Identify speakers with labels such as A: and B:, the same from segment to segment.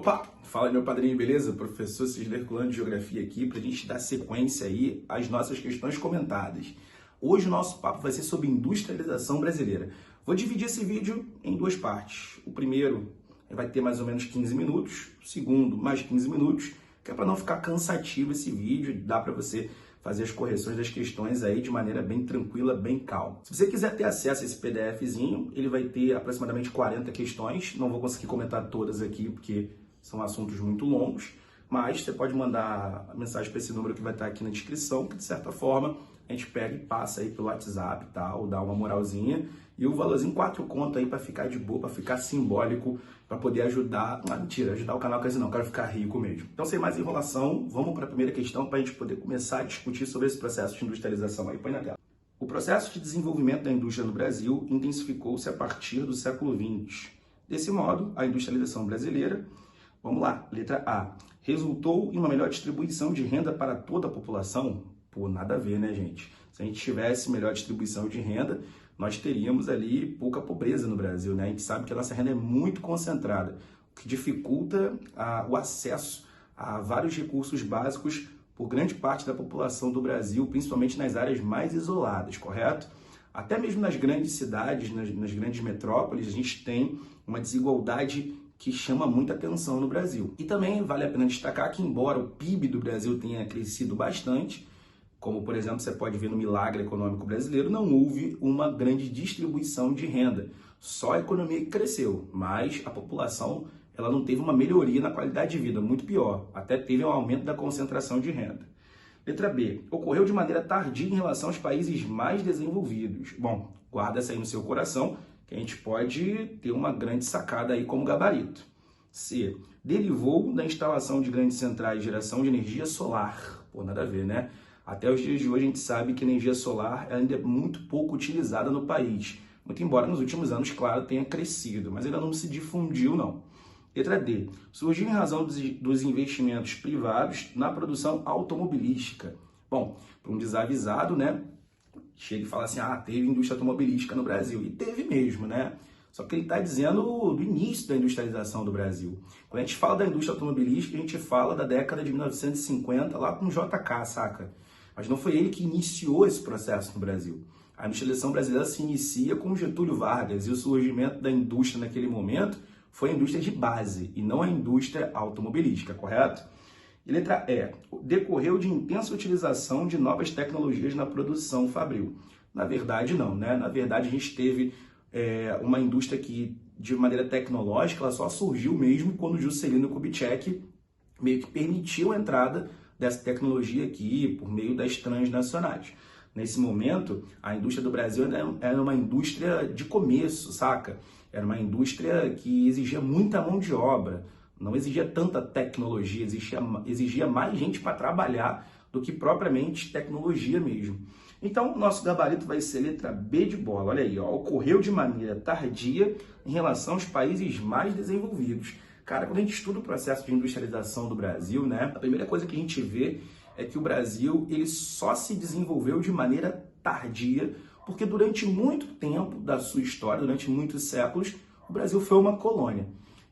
A: Opa! Fala meu padrinho, beleza? Professor Cisler Herculano de Geografia aqui para a gente dar sequência aí às nossas questões comentadas. Hoje o nosso papo vai ser sobre industrialização brasileira. Vou dividir esse vídeo em duas partes. O primeiro vai ter mais ou menos 15 minutos, o segundo mais 15 minutos, que é para não ficar cansativo esse vídeo, dá para você fazer as correções das questões aí de maneira bem tranquila, bem calma. Se você quiser ter acesso a esse PDFzinho, ele vai ter aproximadamente 40 questões, não vou conseguir comentar todas aqui porque são assuntos muito longos, mas você pode mandar mensagem para esse número que vai estar aqui na descrição, que de certa forma a gente pega e passa aí pelo WhatsApp e tal, dá uma moralzinha, e o valorzinho 4 conto aí para ficar de boa, para ficar simbólico, para poder ajudar, não, mentira, ajudar o canal, quer dizer, não, quero ficar rico mesmo. Então, sem mais enrolação, vamos para a primeira questão para a gente poder começar a discutir sobre esse processo de industrialização aí, põe na tela. O processo de desenvolvimento da indústria no Brasil intensificou-se a partir do século XX. Desse modo, a industrialização brasileira, vamos lá, letra A, resultou em uma melhor distribuição de renda para toda a população? Pô, nada a ver, né, gente? Se a gente tivesse melhor distribuição de renda, nós teríamos ali pouca pobreza no Brasil, né? A gente sabe que a nossa renda é muito concentrada, o que dificulta o acesso a vários recursos básicos por grande parte da população do Brasil, principalmente nas áreas mais isoladas, correto? Até mesmo nas grandes cidades, nas grandes metrópoles, a gente tem uma desigualdade que chama muita atenção no Brasil. E também vale a pena destacar que, embora o PIB do Brasil tenha crescido bastante, como, por exemplo, você pode ver no milagre econômico brasileiro, não houve uma grande distribuição de renda. Só a economia que cresceu, mas a população ela não teve uma melhoria na qualidade de vida, muito pior. Até teve um aumento da concentração de renda. Letra B. Ocorreu de maneira tardia em relação aos países mais desenvolvidos. Bom, guarda essa aí no seu coração, que a gente pode ter uma grande sacada aí como gabarito. C. Derivou da instalação de grandes centrais de geração de energia solar. Pô, nada a ver, né? Até os dias de hoje a gente sabe que a energia solar ainda é muito pouco utilizada no país. Muito embora nos últimos anos, claro, tenha crescido, mas ainda não se difundiu, não. Letra D. Surgiu em razão dos investimentos privados na produção automobilística. Bom, para um desavisado, né? Chega e fala assim, teve indústria automobilística no Brasil. E teve mesmo, né? Só que ele está dizendo do início da industrialização do Brasil. Quando a gente fala da indústria automobilística, a gente fala da década de 1950, lá com o JK, saca? Mas não foi ele que iniciou esse processo no Brasil. A industrialização brasileira se inicia com Getúlio Vargas e o surgimento da indústria naquele momento foi a indústria de base e não a indústria automobilística, correto? E letra E. Decorreu de intensa utilização de novas tecnologias na produção fabril. Na verdade, não, né? Na verdade, a gente teve uma indústria que, de maneira tecnológica, ela só surgiu mesmo quando Juscelino Kubitschek meio que permitiu a entrada dessa tecnologia aqui por meio das transnacionais. Nesse momento, a indústria do Brasil era uma indústria de começo, saca? Era uma indústria que exigia muita mão de obra, não exigia tanta tecnologia, exigia mais gente para trabalhar do que propriamente tecnologia mesmo. Então, o nosso gabarito vai ser letra B de bola. Olha aí, ó, ocorreu de maneira tardia em relação aos países mais desenvolvidos. Cara, quando a gente estuda o processo de industrialização do Brasil, né, a primeira coisa que a gente vê é que o Brasil ele só se desenvolveu de maneira tardia, porque durante muito tempo da sua história, durante muitos séculos, o Brasil foi uma colônia.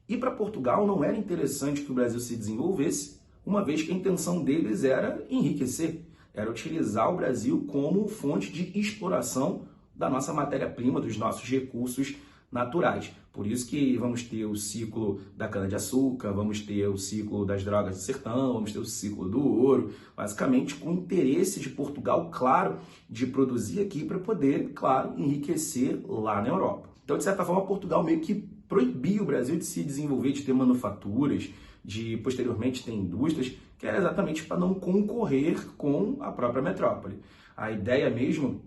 A: E para Portugal não era interessante que o Brasil se desenvolvesse, uma vez que a intenção deles era enriquecer, era utilizar o Brasil como fonte de exploração da nossa matéria-prima, dos nossos recursos naturais. Por isso que vamos ter o ciclo da cana-de-açúcar, vamos ter o ciclo das drogas do sertão, vamos ter o ciclo do ouro, basicamente com o interesse de Portugal, claro, de produzir aqui para poder, claro, enriquecer lá na Europa. Então, de certa forma, Portugal meio que proibia o Brasil de se desenvolver, de ter manufaturas, de posteriormente ter indústrias, que era exatamente para não concorrer com a própria metrópole. A ideia mesmo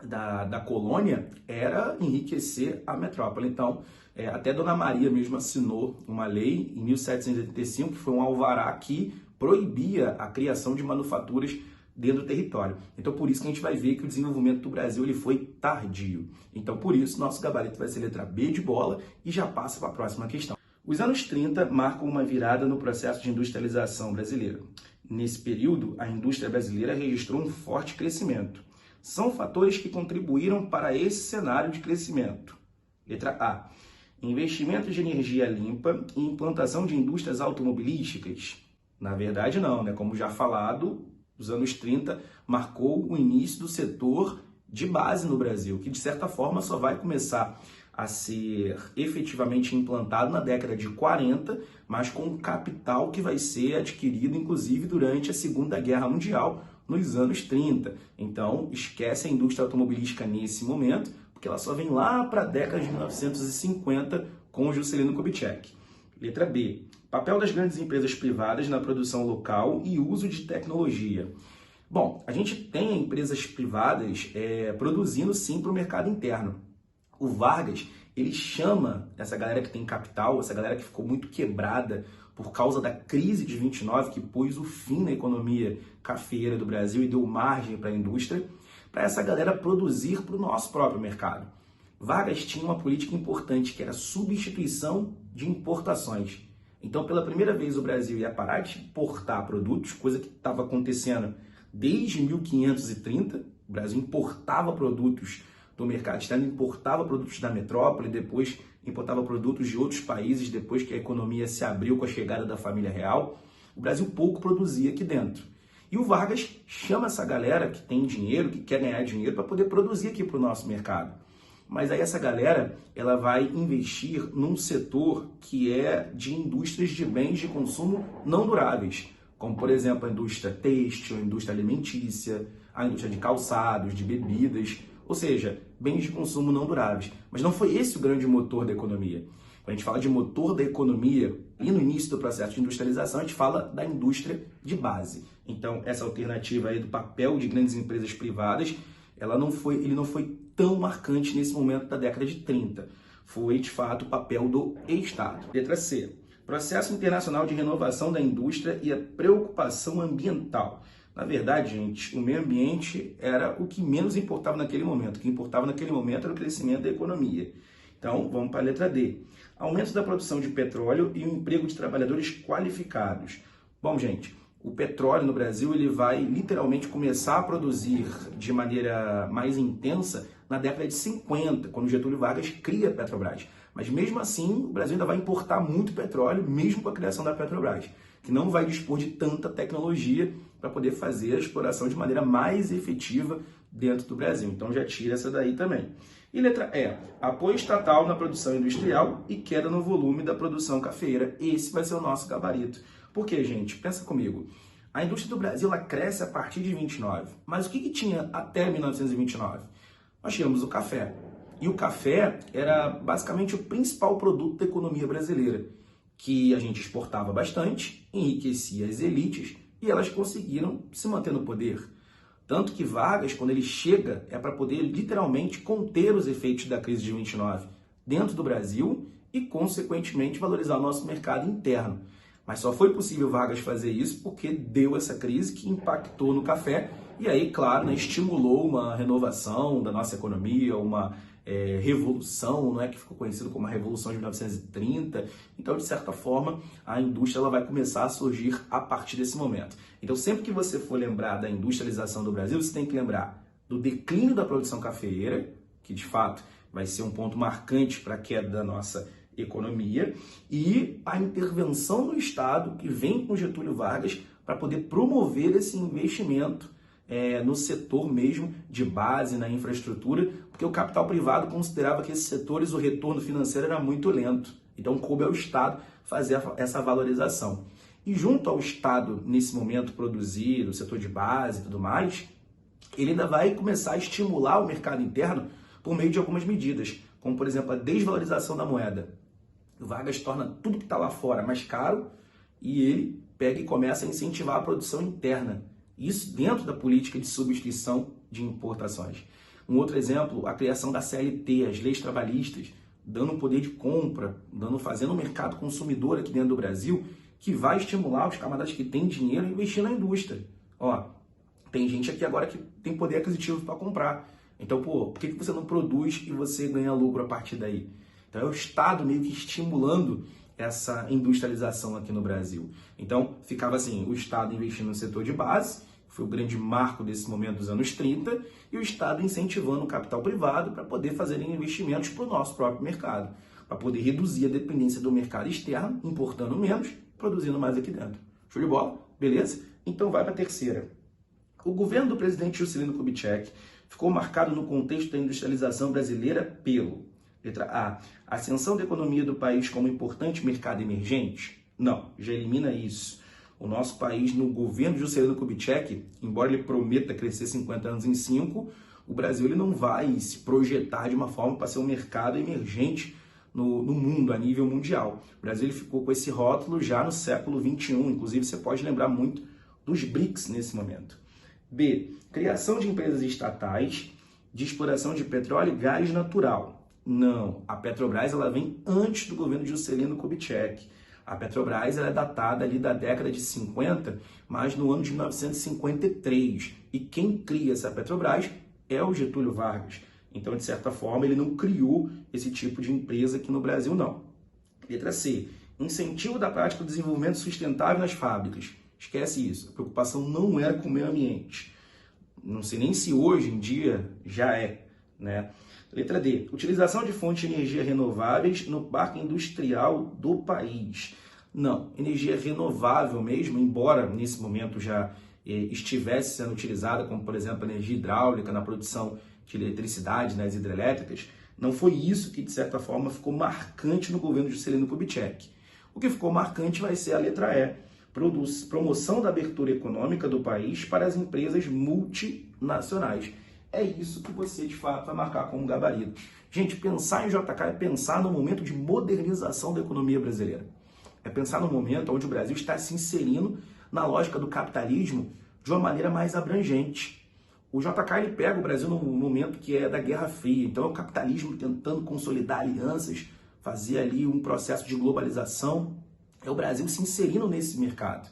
A: da colônia era enriquecer a metrópole. Então, até Dona Maria mesmo assinou uma lei em 1785, que foi um alvará que proibia a criação de manufaturas dentro do território. Então, por isso que a gente vai ver que o desenvolvimento do Brasil ele foi tardio. Então, por isso, nosso gabarito vai ser letra B de bola e já passa para a próxima questão. Os anos 30 marcam uma virada no processo de industrialização brasileira. Nesse período, a indústria brasileira registrou um forte crescimento. São fatores que contribuíram para esse cenário de crescimento. Letra A. Investimentos de energia limpa e implantação de indústrias automobilísticas? Na verdade, não, né? Como já falado, os anos 30 marcou o início do setor de base no Brasil, que de certa forma só vai começar a ser efetivamente implantado na década de 40, mas com capital que vai ser adquirido, inclusive, durante a Segunda Guerra Mundial, nos anos 30. Então, esquece a indústria automobilística nesse momento, porque ela só vem lá para a década de 1950 com o Juscelino Kubitschek. Letra B. Papel das grandes empresas privadas na produção local e uso de tecnologia. Bom, a gente tem empresas privadas produzindo sim para o mercado interno. O Vargas, ele chama essa galera que tem capital, essa galera que ficou muito quebrada por causa da crise de 29, que pôs o fim na economia cafeeira do Brasil e deu margem para a indústria, para essa galera produzir para o nosso próprio mercado. Vargas tinha uma política importante, que era a substituição de importações. Então, pela primeira vez, o Brasil ia parar de importar produtos, coisa que estava acontecendo desde 1530. O Brasil importava produtos do mercado externo, importava produtos da metrópole, depois importava produtos de outros países, depois que a economia se abriu com a chegada da família real. O Brasil pouco produzia aqui dentro. E o Vargas chama essa galera que tem dinheiro, que quer ganhar dinheiro, para poder produzir aqui para o nosso mercado. Mas aí essa galera, ela vai investir num setor que é de indústrias de bens de consumo não duráveis, como, por exemplo, a indústria têxtil, a indústria alimentícia, a indústria de calçados, de bebidas, ou seja, bens de consumo não duráveis. Mas não foi esse o grande motor da economia. Quando a gente fala de motor da economia e no início do processo de industrialização, a gente fala da indústria de base. Então, essa alternativa aí do papel de grandes empresas privadas, ele não foi tão marcante nesse momento da década de 30. Foi, de fato, o papel do Estado. Letra C. Processo internacional de renovação da indústria e a preocupação ambiental. Na verdade, gente, o meio ambiente era o que menos importava naquele momento. O que importava naquele momento era o crescimento da economia. Então, vamos para a letra D. Aumento da produção de petróleo e o emprego de trabalhadores qualificados. Bom, gente, o petróleo no Brasil ele vai literalmente começar a produzir de maneira mais intensa na década de 50, quando Getúlio Vargas cria a Petrobras. Mas mesmo assim, o Brasil ainda vai importar muito petróleo, mesmo com a criação da Petrobras, que não vai dispor de tanta tecnologia para poder fazer a exploração de maneira mais efetiva dentro do Brasil. Então já tira essa daí também. E letra E, apoio estatal na produção industrial e queda no volume da produção cafeeira. Esse vai ser o nosso gabarito. Por quê, gente? Pensa comigo. A indústria do Brasil ela cresce a partir de 29. Mas o que tinha até 1929? Nós tínhamos o café. E o café era basicamente o principal produto da economia brasileira, que a gente exportava bastante, enriquecia as elites e elas conseguiram se manter no poder. Tanto que Vargas, quando ele chega, é para poder literalmente conter os efeitos da crise de 29 dentro do Brasil e, consequentemente, valorizar o nosso mercado interno. Mas só foi possível Vargas fazer isso porque deu essa crise que impactou no café e aí, claro, né, estimulou uma renovação da nossa economia, uma revolução, não é, que ficou conhecido como a Revolução de 1930. Então, de certa forma, a indústria ela vai começar a surgir a partir desse momento. Então, sempre que você for lembrar da industrialização do Brasil, você tem que lembrar do declínio da produção cafeeira, que de fato vai ser um ponto marcante para a queda da nossa economia, e a intervenção do Estado que vem com Getúlio Vargas para poder promover esse investimento no setor mesmo de base, na infraestrutura, porque o capital privado considerava que esses setores, o retorno financeiro era muito lento. Então, coube ao Estado fazer essa valorização. E junto ao Estado, nesse momento, produzir o setor de base e tudo mais, ele ainda vai começar a estimular o mercado interno por meio de algumas medidas, como, por exemplo, a desvalorização da moeda. O Vargas torna tudo que está lá fora mais caro e ele pega e começa a incentivar a produção interna. Isso dentro da política de substituição de importações. Um outro exemplo, a criação da CLT, as leis trabalhistas, dando um poder de compra, fazendo um mercado consumidor aqui dentro do Brasil, que vai estimular os camaradas que têm dinheiro a investir na indústria. Ó, tem gente aqui agora que tem poder aquisitivo para comprar. Então, por que você não produz e você ganha lucro a partir daí? Então, é o Estado meio que estimulando essa industrialização aqui no Brasil. Então, ficava assim, o Estado investindo no setor de base, foi o grande marco desse momento dos anos 30, e o Estado incentivando o capital privado para poder fazer investimentos para o nosso próprio mercado. para poder reduzir a dependência do mercado externo, importando menos, produzindo mais aqui dentro. Show de bola? Beleza? Então vai para a terceira. O governo do presidente Juscelino Kubitschek ficou marcado no contexto da industrialização brasileira pelo: letra A, ascensão da economia do país como importante mercado emergente? Não, já elimina isso. O nosso país, no governo de Juscelino Kubitschek, embora ele prometa crescer 50 anos em 5, o Brasil ele não vai se projetar de uma forma para ser um mercado emergente no mundo, a nível mundial. O Brasil ele ficou com esse rótulo já no século XXI, inclusive você pode lembrar muito dos BRICS nesse momento. B, criação de empresas estatais de exploração de petróleo e gás natural. Não, a Petrobras ela vem antes do governo de Juscelino Kubitschek. A Petrobras ela é datada ali da década de 50, mas no ano de 1953. E quem cria essa Petrobras é o Getúlio Vargas. Então, de certa forma, ele não criou esse tipo de empresa aqui no Brasil, não. Letra C, incentivo da prática do desenvolvimento sustentável nas fábricas. Esquece isso, a preocupação não era com o meio ambiente. Não sei nem se hoje em dia já é, né? Letra D, utilização de fontes de energia renováveis no parque industrial do país. Não, energia renovável mesmo, embora nesse momento já estivesse sendo utilizada, como por exemplo a energia hidráulica na produção de eletricidade nas hidrelétricas, não foi isso que de certa forma ficou marcante no governo de Juscelino Kubitschek. O que ficou marcante vai ser a letra E, promoção da abertura econômica do país para as empresas multinacionais. É isso que você, de fato, vai marcar como gabarito. Gente, pensar em JK é pensar no momento de modernização da economia brasileira. É pensar no momento onde o Brasil está se inserindo na lógica do capitalismo de uma maneira mais abrangente. O JK ele pega o Brasil num momento que é da Guerra Fria. Então é o capitalismo tentando consolidar alianças, fazer ali um processo de globalização. É o Brasil se inserindo nesse mercado.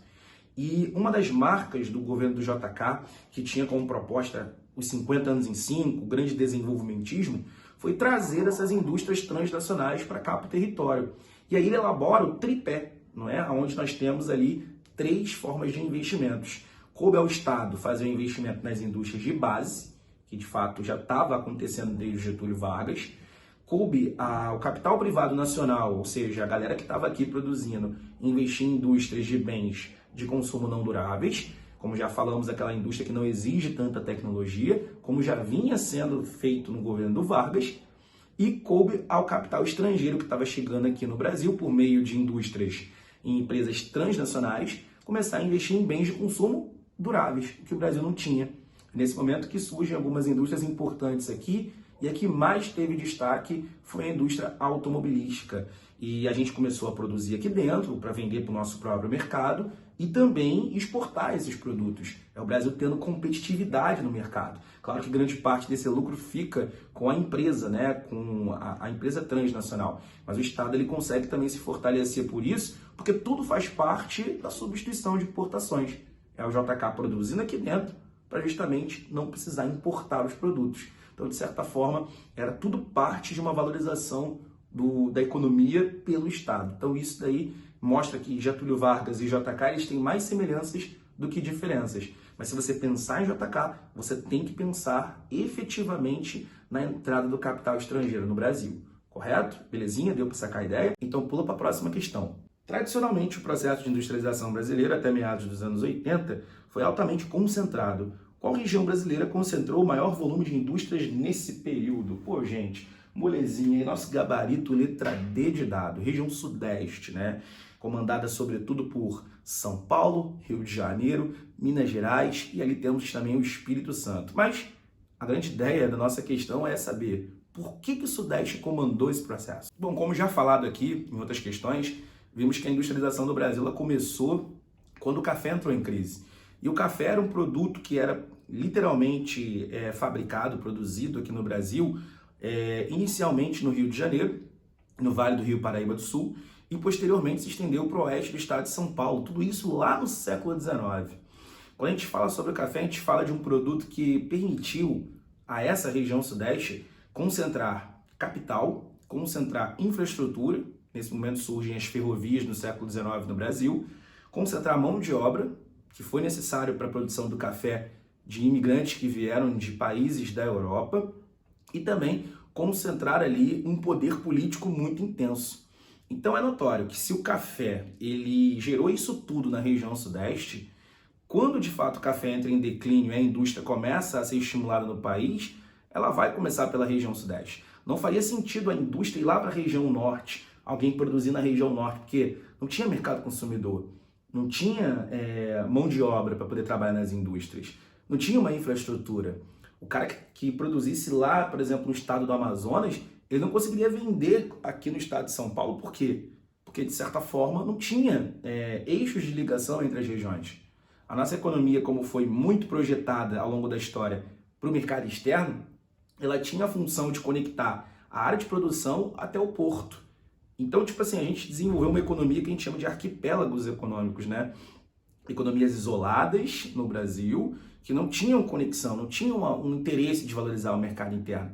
A: E uma das marcas do governo do JK, que tinha como proposta os 50 anos em 5, o grande desenvolvimentismo, foi trazer essas indústrias transnacionais para cá, para o território. E aí ele elabora o tripé, não é? Onde nós temos ali 3 formas de investimentos. Coube ao Estado fazer o investimento nas indústrias de base, que de fato já estava acontecendo desde Getúlio Vargas. Coube ao capital privado nacional, ou seja, a galera que estava aqui produzindo, investir em indústrias de bens de consumo não duráveis, como já falamos, aquela indústria que não exige tanta tecnologia, como já vinha sendo feito no governo do Vargas, e coube ao capital estrangeiro que estava chegando aqui no Brasil por meio de indústrias e empresas transnacionais, começar a investir em bens de consumo duráveis, que o Brasil não tinha. Nesse momento que surgem algumas indústrias importantes aqui, e a que mais teve destaque foi a indústria automobilística. E a gente começou a produzir aqui dentro para vender para o nosso próprio mercado e também exportar esses produtos. É o Brasil tendo competitividade no mercado. Claro que grande parte desse lucro fica com a empresa, né? Com a empresa transnacional. Mas o Estado ele consegue também se fortalecer por isso, porque tudo faz parte da substituição de importações. É o JK produzindo aqui dentro para justamente não precisar importar os produtos. Então, de certa forma, era tudo parte de uma valorização da economia pelo Estado. Então, isso daí mostra que Getúlio Vargas e JK eles têm mais semelhanças do que diferenças. Mas se você pensar em JK, você tem que pensar efetivamente na entrada do capital estrangeiro no Brasil. Correto? Belezinha? Deu para sacar a ideia? Então, pula para a próxima questão. Tradicionalmente, o processo de industrialização brasileira até meados dos anos 80 foi altamente concentrado. Qual região brasileira concentrou o maior volume de indústrias nesse período? Pô, gente, molezinha aí, nosso gabarito, letra D de dado, região sudeste, né? Comandada sobretudo por São Paulo, Rio de Janeiro, Minas Gerais e ali temos também o Espírito Santo. Mas a grande ideia da nossa questão é saber por que o Sudeste comandou esse processo. Bom, como já falado aqui em outras questões, vimos que a industrialização do Brasil ela começou quando o café entrou em crise. E o café era um produto que era literalmente fabricado, produzido aqui no Brasil, inicialmente no Rio de Janeiro, no Vale do Rio Paraíba do Sul, e posteriormente se estendeu para o oeste do estado de São Paulo. Tudo isso lá no século XIX. Quando a gente fala sobre o café, a gente fala de um produto que permitiu a essa região sudeste concentrar capital, concentrar infraestrutura. Nesse momento surgem as ferrovias no século XIX no Brasil, concentrar mão de obra, que foi necessário para a produção do café de imigrantes que vieram de países da Europa, e também concentrar ali um poder político muito intenso. Então é notório que se o café ele gerou isso tudo na região sudeste, quando de fato o café entra em declínio e a indústria começa a ser estimulada no país, ela vai começar pela região sudeste. Não faria sentido a indústria ir lá para a região norte, alguém produzir na região norte, porque não tinha mercado consumidor, não tinha mão de obra para poder trabalhar nas indústrias, não tinha uma infraestrutura. O cara que produzisse lá, por exemplo, no estado do Amazonas, ele não conseguiria vender aqui no estado de São Paulo, por quê? Porque, de certa forma, não tinha eixos de ligação entre as regiões. A nossa economia, como foi muito projetada ao longo da história para o mercado externo, ela tinha a função de conectar a área de produção até o porto. Então, tipo assim, a gente desenvolveu uma economia que a gente chama de arquipélagos econômicos, né? Economias isoladas no Brasil, que não tinham conexão, não tinham um interesse de valorizar o mercado interno.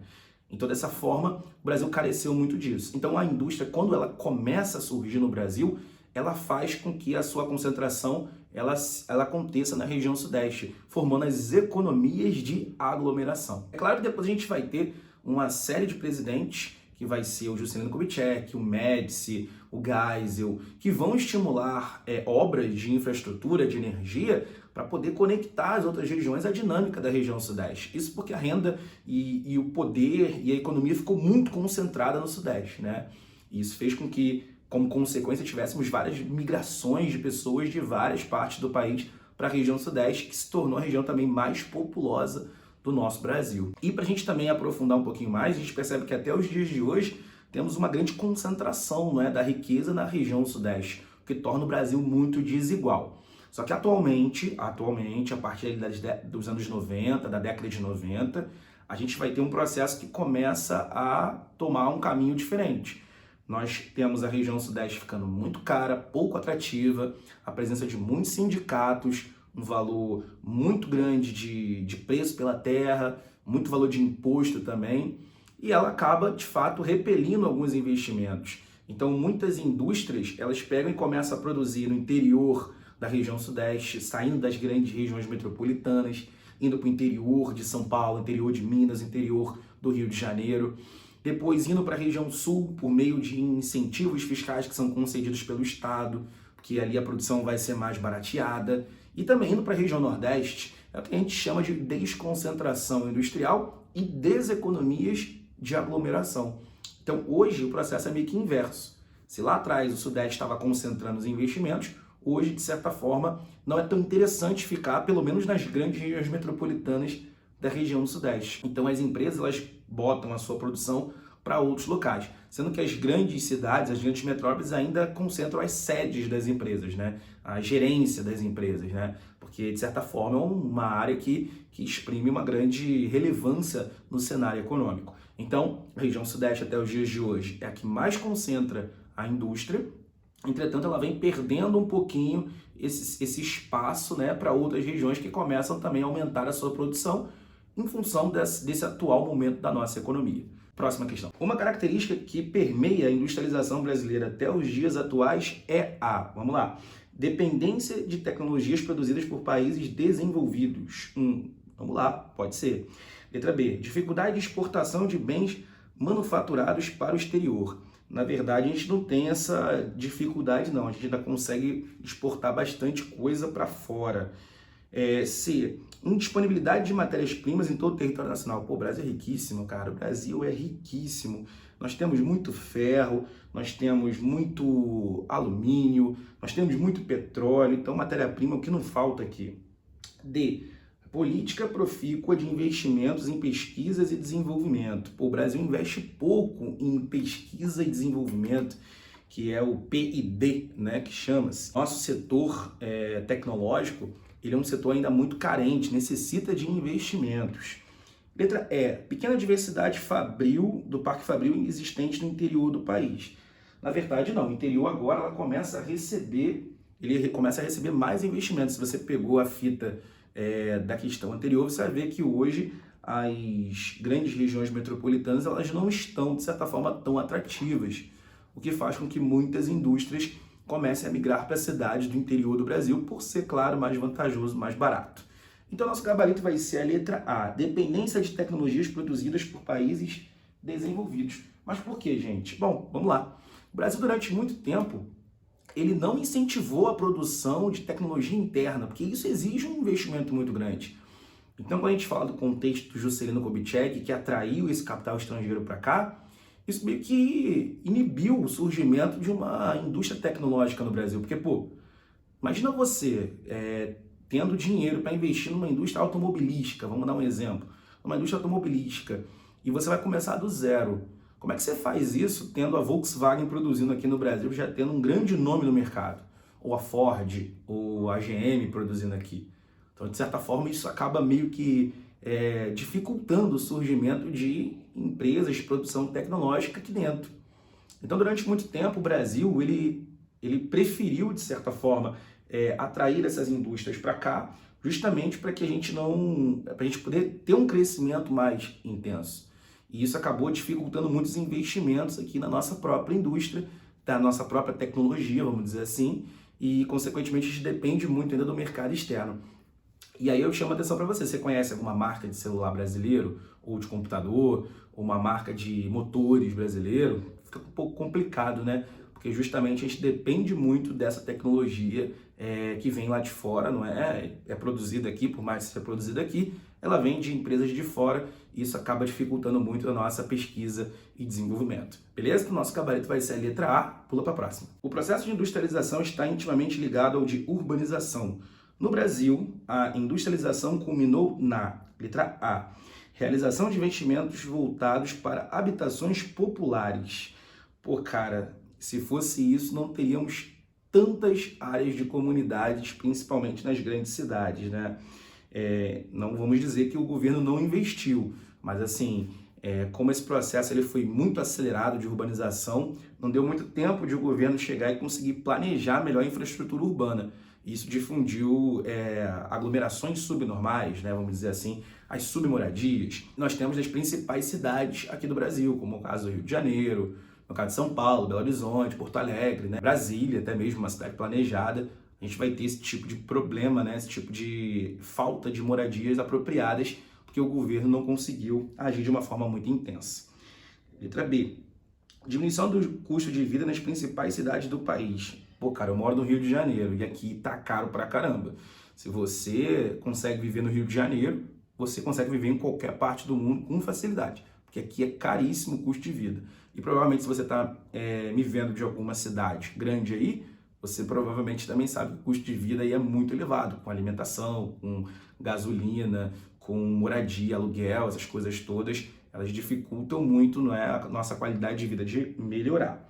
A: Então, dessa forma, o Brasil careceu muito disso. Então, a indústria, quando ela começa a surgir no Brasil, ela faz com que a sua concentração ela aconteça na região sudeste, formando as economias de aglomeração. É claro que depois a gente vai ter uma série de presidentes, que vai ser o Juscelino Kubitschek, o Médici, o Geisel, que vão estimular obras de infraestrutura, de energia, para poder conectar as outras regiões à dinâmica da região sudeste. Isso porque a renda e o poder e a economia ficou muito concentrada no sudeste, né? E isso fez com que, como consequência, tivéssemos várias migrações de pessoas de várias partes do país para a região sudeste, que se tornou a região também mais populosa do nosso Brasil. E para a gente também aprofundar um pouquinho mais, a gente percebe que até os dias de hoje temos uma grande concentração, não é, da riqueza na região sudeste, o que torna o Brasil muito desigual. Só que atualmente, a partir dos anos 90, da década de 90, a gente vai ter um processo que começa a tomar um caminho diferente. Nós temos a região sudeste ficando muito cara, pouco atrativa, a presença de muitos sindicatos, um valor muito grande de preço pela terra, muito valor de imposto também, e ela acaba, de fato, repelindo alguns investimentos. Então, muitas indústrias, elas pegam e começam a produzir no interior da região sudeste, saindo das grandes regiões metropolitanas, indo para o interior de São Paulo, interior de Minas, interior do Rio de Janeiro, depois indo para a região sul por meio de incentivos fiscais que são concedidos pelo Estado, porque ali a produção vai ser mais barateada, e também indo para a região nordeste, é o que a gente chama de desconcentração industrial e deseconomias de aglomeração. Então hoje o processo é meio que inverso. Se lá atrás o sudeste estava concentrando os investimentos, hoje, de certa forma, não é tão interessante ficar, pelo menos nas grandes regiões metropolitanas da região do sudeste. Então as empresas elas botam a sua produção para outros locais, sendo que as grandes cidades, as grandes metrópoles ainda concentram as sedes das empresas, né? A gerência das empresas, né? Porque, de certa forma, é uma área que exprime uma grande relevância no cenário econômico. Então, a região sudeste, até os dias de hoje, é a que mais concentra a indústria. Entretanto, ela vem perdendo um pouquinho esse espaço, né, para outras regiões que começam também a aumentar a sua produção em função desse atual momento da nossa economia. Próxima questão. Uma característica que permeia a industrialização brasileira até os dias atuais é vamos lá, dependência de tecnologias produzidas por países desenvolvidos. Vamos lá, pode ser. Letra B, dificuldade de exportação de bens manufaturados para o exterior. Na verdade, a gente não tem essa dificuldade, não. A gente ainda consegue exportar bastante coisa para fora. C, indisponibilidade de matérias-primas em todo o território nacional. Pô, o Brasil é riquíssimo, cara. O Brasil é riquíssimo. Nós temos muito ferro, nós temos muito alumínio, nós temos muito petróleo. Então, matéria-prima, o que não falta aqui? D, política profícua de investimentos em pesquisas e desenvolvimento. Pô, o Brasil investe pouco em pesquisa e desenvolvimento, que é o P&D, né, que chama-se. Nosso setor tecnológico, ele é um setor ainda muito carente, necessita de investimentos. Letra E, pequena diversidade do parque fabril existente no interior do país. Na verdade, não. O interior agora ele começa a receber mais investimentos. Se você pegou a fita da questão anterior, você vai ver que hoje as grandes regiões metropolitanas elas não estão, de certa forma, tão atrativas, o que faz com que muitas indústrias comecem a migrar para cidades do interior do Brasil por ser, claro, mais vantajoso, mais barato. Então, nosso gabarito vai ser a letra A, dependência de tecnologias produzidas por países desenvolvidos. Mas por quê, gente? Bom, vamos lá. O Brasil, durante muito tempo, ele não incentivou a produção de tecnologia interna, porque isso exige um investimento muito grande. Então, quando a gente fala do contexto do Juscelino Kubitschek, que atraiu esse capital estrangeiro para cá, isso meio que inibiu o surgimento de uma indústria tecnológica no Brasil. Porque, pô, imagina você tendo dinheiro para investir numa indústria automobilística, vamos dar um exemplo, numa indústria automobilística, e você vai começar do zero. Como é que você faz isso tendo a Volkswagen produzindo aqui no Brasil, já tendo um grande nome no mercado? Ou a Ford, ou a GM produzindo aqui? Então, de certa forma, isso acaba meio que dificultando o surgimento de empresas de produção tecnológica aqui dentro. Então, durante muito tempo, o Brasil ele preferiu, de certa forma, atrair essas indústrias para cá, justamente para que a gente poder ter um crescimento mais intenso. E isso acabou dificultando muitos investimentos aqui na nossa própria indústria, da nossa própria tecnologia, vamos dizer assim, e, consequentemente, a gente depende muito ainda do mercado externo. E aí eu chamo a atenção para você. Você conhece alguma marca de celular brasileiro, ou de computador, ou uma marca de motores brasileiro? Fica um pouco complicado, né? Porque justamente a gente depende muito dessa tecnologia que vem lá de fora, não é? É produzida aqui, por mais que seja produzida aqui, ela vem de empresas de fora e isso acaba dificultando muito a nossa pesquisa e desenvolvimento. Beleza? Então, o nosso gabarito vai ser a letra A, pula para a próxima. O processo de industrialização está intimamente ligado ao de urbanização. No Brasil, a industrialização culminou na letra A, realização de investimentos voltados para habitações populares. Pô, cara, se fosse isso, não teríamos tantas áreas de comunidades, principalmente nas grandes cidades, né? Não vamos dizer que o governo não investiu, mas assim, como esse processo ele foi muito acelerado de urbanização, não deu muito tempo de o governo chegar e conseguir planejar melhor a infraestrutura urbana. Isso difundiu aglomerações subnormais, né, vamos dizer assim, as submoradias. Nós temos as principais cidades aqui do Brasil, como o caso do Rio de Janeiro, no caso de São Paulo, Belo Horizonte, Porto Alegre, né, Brasília, até mesmo uma cidade planejada. A gente vai ter esse tipo de problema, né, esse tipo de falta de moradias apropriadas, porque o governo não conseguiu agir de uma forma muito intensa. Letra B. Diminuição do custo de vida nas principais cidades do país. Pô, cara, eu moro no Rio de Janeiro e aqui tá caro pra caramba. Se você consegue viver no Rio de Janeiro, você consegue viver em qualquer parte do mundo com facilidade, porque aqui é caríssimo o custo de vida. E provavelmente se você tá me vendo de alguma cidade grande aí, você provavelmente também sabe que o custo de vida aí é muito elevado, com alimentação, com gasolina, com moradia, aluguel, essas coisas todas, elas dificultam muito, não é, a nossa qualidade de vida de melhorar.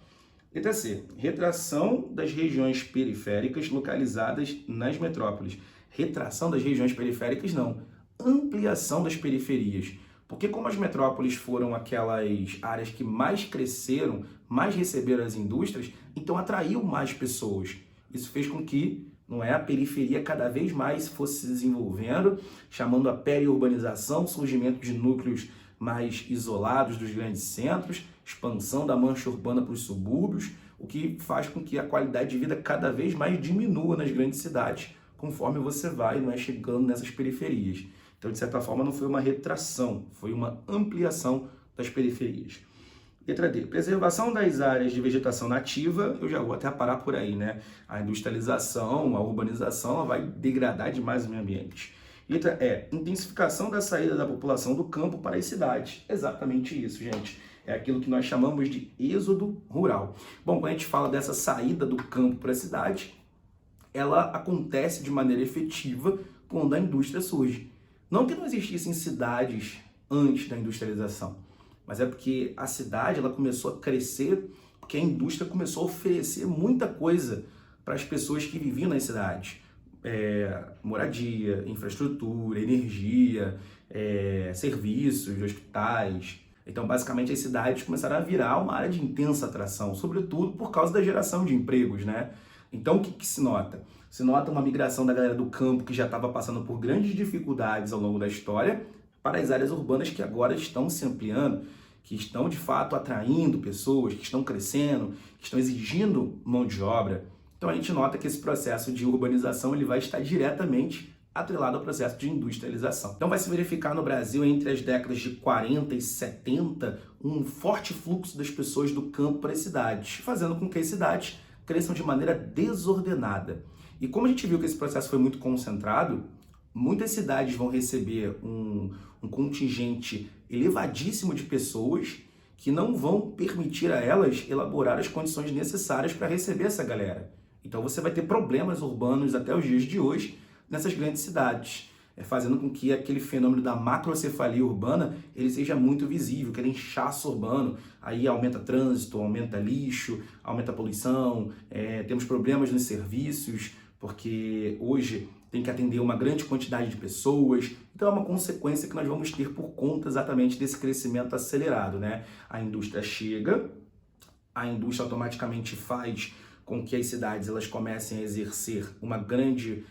A: Letra C. Retração das regiões periféricas localizadas nas metrópoles. Retração das regiões periféricas, não. Ampliação das periferias. Porque como as metrópoles foram aquelas áreas que mais cresceram, mais receberam as indústrias, então atraiu mais pessoas. Isso fez com que a periferia cada vez mais fosse se desenvolvendo, chamando a periurbanização, surgimento de núcleos mais isolados dos grandes centros, expansão da mancha urbana para os subúrbios, o que faz com que a qualidade de vida cada vez mais diminua nas grandes cidades, conforme você vai chegando nessas periferias. Então, de certa forma, não foi uma retração, foi uma ampliação das periferias. Letra D. Preservação das áreas de vegetação nativa, eu já vou até parar por aí, né? A industrialização, a urbanização, ela vai degradar demais o meio ambiente. Letra E. Intensificação da saída da população do campo para as cidades. Exatamente isso, gente. É aquilo que nós chamamos de êxodo rural. Bom, quando a gente fala dessa saída do campo para a cidade, ela acontece de maneira efetiva quando a indústria surge. Não que não existissem cidades antes da industrialização, mas é porque a cidade ela começou a crescer porque a indústria começou a oferecer muita coisa para as pessoas que viviam nas cidades. Moradia, infraestrutura, energia, serviços, hospitais. Então, basicamente, as cidades começaram a virar uma área de intensa atração, sobretudo por causa da geração de empregos, né? Então, o que se nota? Se nota uma migração da galera do campo que já estava passando por grandes dificuldades ao longo da história para as áreas urbanas que agora estão se ampliando, que estão, de fato, atraindo pessoas, que estão crescendo, que estão exigindo mão de obra. Então, a gente nota que esse processo de urbanização ele vai estar diretamente atrelado ao processo de industrialização. Então vai se verificar no Brasil, entre as décadas de 40 e 70, um forte fluxo das pessoas do campo para as cidades, fazendo com que as cidades cresçam de maneira desordenada. E como a gente viu que esse processo foi muito concentrado, muitas cidades vão receber um contingente elevadíssimo de pessoas que não vão permitir a elas elaborar as condições necessárias para receber essa galera. Então você vai ter problemas urbanos até os dias de hoje nessas grandes cidades, fazendo com que aquele fenômeno da macrocefalia urbana ele seja muito visível, aquele inchaço urbano, aí aumenta trânsito, aumenta lixo, aumenta poluição, temos problemas nos serviços, porque hoje tem que atender uma grande quantidade de pessoas, então é uma consequência que nós vamos ter por conta exatamente desse crescimento acelerado, né? A indústria chega, a indústria automaticamente faz com que as cidades elas comecem a exercer uma grande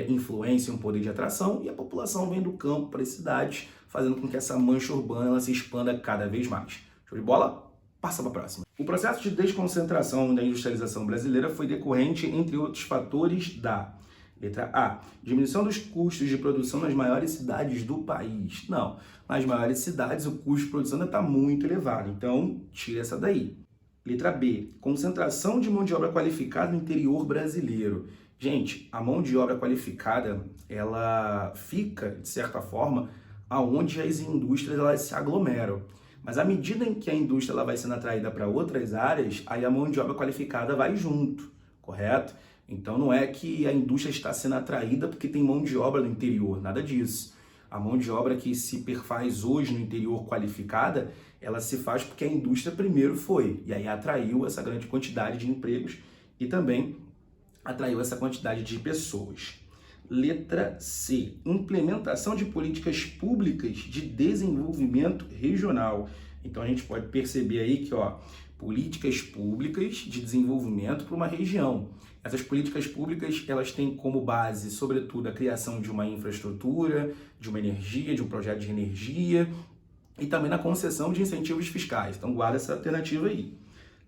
A: influência, um poder de atração, e a população vem do campo para as cidades, fazendo com que essa mancha urbana ela se expanda cada vez mais. Show de bola? Passa para a próxima. O processo de desconcentração da industrialização brasileira foi decorrente, entre outros fatores, da letra A, diminuição dos custos de produção nas maiores cidades do país. Não, nas maiores cidades o custo de produção está muito elevado, então tira essa daí. Letra B, concentração de mão de obra qualificada no interior brasileiro. Gente, a mão de obra qualificada, ela fica, de certa forma, aonde as indústrias elas se aglomeram. Mas à medida em que a indústria ela vai sendo atraída para outras áreas, aí a mão de obra qualificada vai junto, correto? Então não é que a indústria está sendo atraída porque tem mão de obra no interior, nada disso. A mão de obra que se perfaz hoje no interior qualificada, ela se faz porque a indústria primeiro foi, e aí atraiu essa grande quantidade de empregos e também atraiu essa quantidade de pessoas. Letra C, implementação de políticas públicas de desenvolvimento regional. Então a gente pode perceber aí que, políticas públicas de desenvolvimento para uma região. Essas políticas públicas, elas têm como base, sobretudo, a criação de uma infraestrutura, de uma energia, de um projeto de energia e também na concessão de incentivos fiscais. Então guarda essa alternativa aí.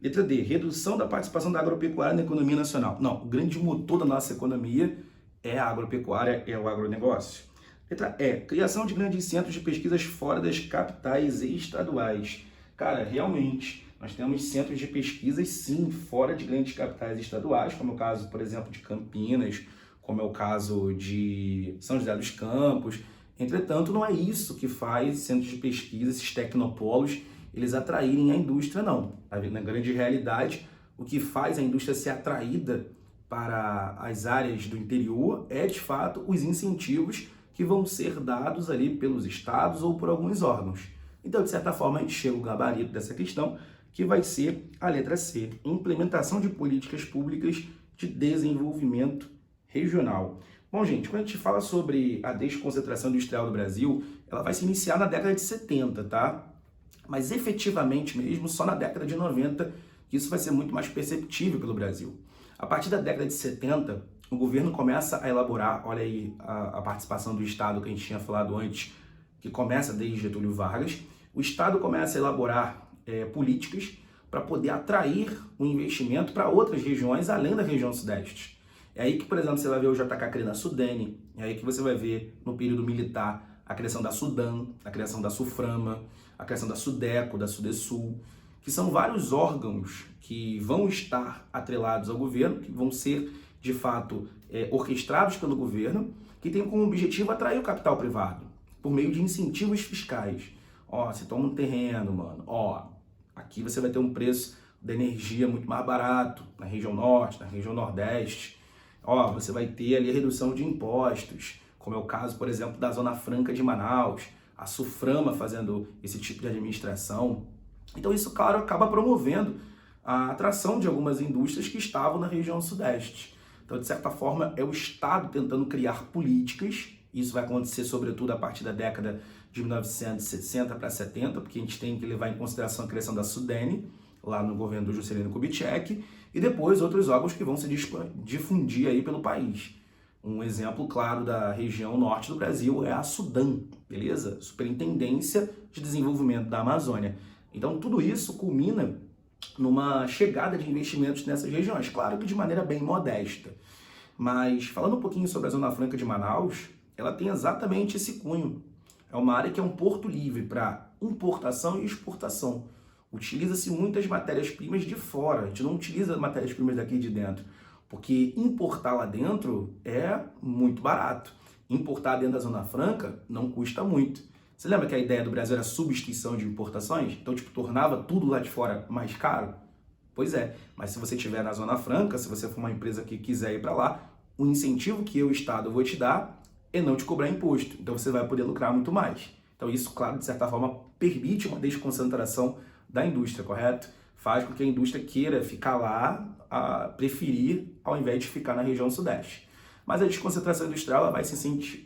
A: Letra D, redução da participação da agropecuária na economia nacional. Não, o grande motor da nossa economia é a agropecuária, é o agronegócio. Letra E, criação de grandes centros de pesquisas fora das capitais estaduais. Cara, realmente, nós temos centros de pesquisas, sim, fora de grandes capitais estaduais, como é o caso, por exemplo, de Campinas, como é o caso de São José dos Campos. Entretanto, não é isso que faz centros de pesquisa, esses tecnopolos, eles atraírem a indústria, não. Na grande realidade, o que faz a indústria ser atraída para as áreas do interior é, de fato, os incentivos que vão ser dados ali pelos estados ou por alguns órgãos. Então, de certa forma, a gente chega ao gabarito dessa questão, que vai ser a letra C, implementação de políticas públicas de desenvolvimento regional. Bom, gente, quando a gente fala sobre a desconcentração industrial do Brasil, ela vai se iniciar na década de 70, tá? Mas efetivamente mesmo, só na década de 90, que isso vai ser muito mais perceptível pelo Brasil. A partir da década de 70, o governo começa a elaborar, olha aí a participação do Estado que a gente tinha falado antes, que começa desde Getúlio Vargas, o Estado começa a elaborar políticas para poder atrair o investimento para outras regiões, além da região sudeste. É aí que, por exemplo, você vai ver o JK criando a Sudene, é aí que você vai ver, no período militar, a criação da Sudan, a criação da Suframa, a criação da Sudeco, da Sudesul, que são vários órgãos que vão estar atrelados ao governo, que vão ser, de fato, orquestrados pelo governo, que tem como objetivo atrair o capital privado, por meio de incentivos fiscais. Você toma um terreno, mano, aqui você vai ter um preço da energia muito mais barato, na região norte, na região nordeste. Você vai ter ali a redução de impostos, como é o caso, por exemplo, da Zona Franca de Manaus, a Suframa fazendo esse tipo de administração. Então isso, claro, acaba promovendo a atração de algumas indústrias que estavam na região sudeste. Então, de certa forma, é o Estado tentando criar políticas. Isso vai acontecer, sobretudo, a partir da década de 1960 para 70, porque a gente tem que levar em consideração a criação da Sudene, lá no governo do Juscelino Kubitschek, e depois outros órgãos que vão se difundir aí pelo país. Um exemplo claro da região norte do Brasil é a Sudan, beleza? Superintendência de Desenvolvimento da Amazônia. Então, tudo isso culmina numa chegada de investimentos nessas regiões, claro que de maneira bem modesta. Mas, falando um pouquinho sobre a Zona Franca de Manaus, ela tem exatamente esse cunho. É uma área que é um porto livre para importação e exportação. Utiliza-se muitas matérias-primas de fora, a gente não utiliza matérias-primas daqui de dentro, porque importar lá dentro é muito barato. Importar dentro da Zona Franca não custa muito. Você lembra que a ideia do Brasil era substituição de importações? Então, tipo, tornava tudo lá de fora mais caro? Pois é, mas se você estiver na Zona Franca, se você for uma empresa que quiser ir para lá, o incentivo que eu, Estado, vou te dar é não te cobrar imposto. Então, você vai poder lucrar muito mais. Então, isso, claro, de certa forma, permite uma desconcentração da indústria, correto? Faz com que a indústria queira ficar lá, preferir, ao invés de ficar na região sudeste. Mas a desconcentração industrial ela vai se sentir,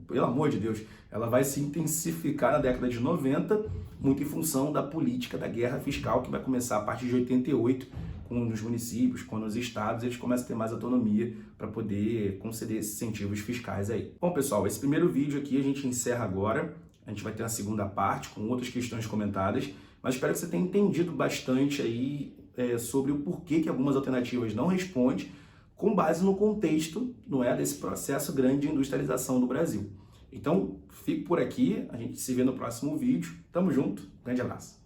A: pelo amor de Deus, ela vai se intensificar na década de 90, muito em função da política da guerra fiscal, que vai começar a partir de 88, com os municípios, com os estados, eles começam a ter mais autonomia para poder conceder esses incentivos fiscais aí. Bom, pessoal, esse primeiro vídeo aqui a gente encerra agora. A gente vai ter a segunda parte com outras questões comentadas, mas espero que você tenha entendido bastante aí sobre o porquê que algumas alternativas não respondem, com base no contexto, não é, desse processo grande de industrialização do Brasil. Então, fico por aqui, a gente se vê no próximo vídeo. Tamo junto, grande abraço.